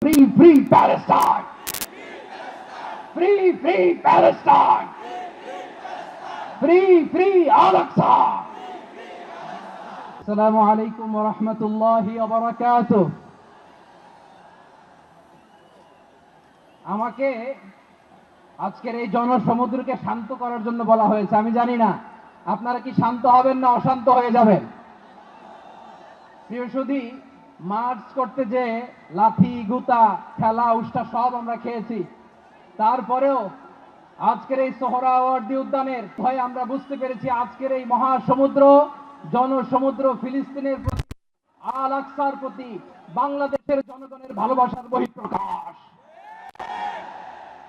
Free, free Palestine! Free, free Palestine! Free, free Al-Aqsa! Assalamu alaikum wa rahmatullahi wa barakatuh. আমাকে আজকের এই জনসমুদ্রকে শান্ত করার জন্য বলা হয়েছে। আমি জানি না আপনারা কি শান্ত হবেন না অশান্ত হয়ে যাবেন। প্রিয় সুধী, মার্চ করতে যে লাঠি গুতা খেলা উষ্টা সব আমরা খেয়েছি, তারপরেও আজকের এই সোহরাওয়ার্দী উদ্যানের ভয়ে আমরা বুঝতে পেরেছি আজকের এই মহাসমুদ্র জনসমুদ্র ফিলিস্তিনের প্রতি, আল আকসার প্রতি বাংলাদেশের জনগণের ভালোবাসার বহিঃপ্রকাশ।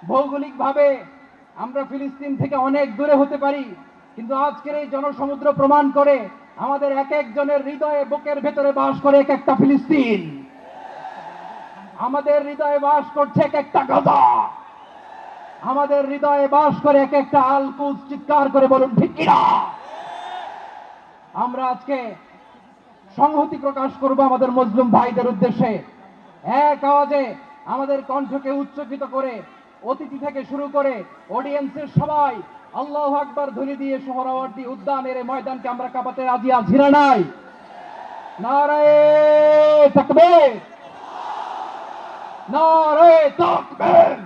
ভৌগোলিকভাবে আমরা ফিলিস্তিন থেকে অনেক দূরে হতে পারি, কিন্তু আজকের এই জনসমুদ্র প্রমাণ করে আমাদের এক একজনের হৃদয়ে বুকের ভেতরে বাস করে এক একটা ফিলিস্তিন। আমাদের হৃদয়ে বাস করছে এক একটা গাজা। আমাদের হৃদয়ে বাস করে এক একটা আল কুদস। চিৎকার করে বলুন ঠিক কিনা। আমরা আজকে সংহতি প্রকাশ করব আমাদের মুসলিম ভাইদের উদ্দেশ্যে। এক আওয়াজে আমাদের কণ্ঠকে উচ্চকিত করে অতিথি থেকে শুরু করে অডিয়েন্সের সবাই আল্লাহু আকবার ধ্বনি দিয়ে সোহরাওয়ার্দী উদ্যানের ময়দানকে আমরা কাঁপাতে রাজি আছি না নাই? নারায়ে তাকবীর, নারায়ে তাকবীর।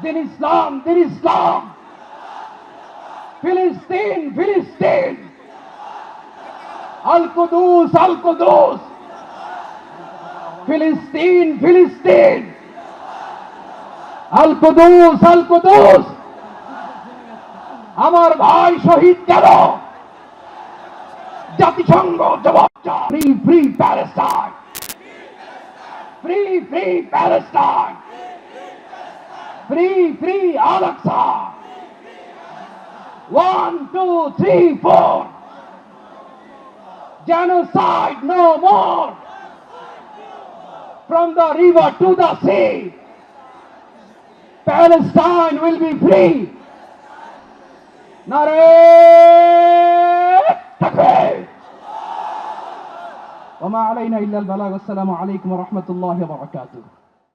দিন ইসলাম, দিন ইসলাম। ফিলিস্তিন, ফিলিস্তিন। আল কুদুস, আল কুদুস। ফিলিস্তিন, ফিলিস্তিন। আল কুদুস, আল কুদুস। আমার ভাই শহীদ গেল, জাতিসংঘ জবাব চায়। Free, free Palestine! Free, free Palestine! Free, free Al Aqsa! 1, 2, 3, 4. Genocide no more. From the river to the sea, Palestine will be free. নারায়ে তাকবীর। ওয়া মা আলাইনা ইল্লাল বালাগ। আসসালামু আলাইকুম ওয়া রাহমাতুল্লাহি ওয়া বারাকাতুহু।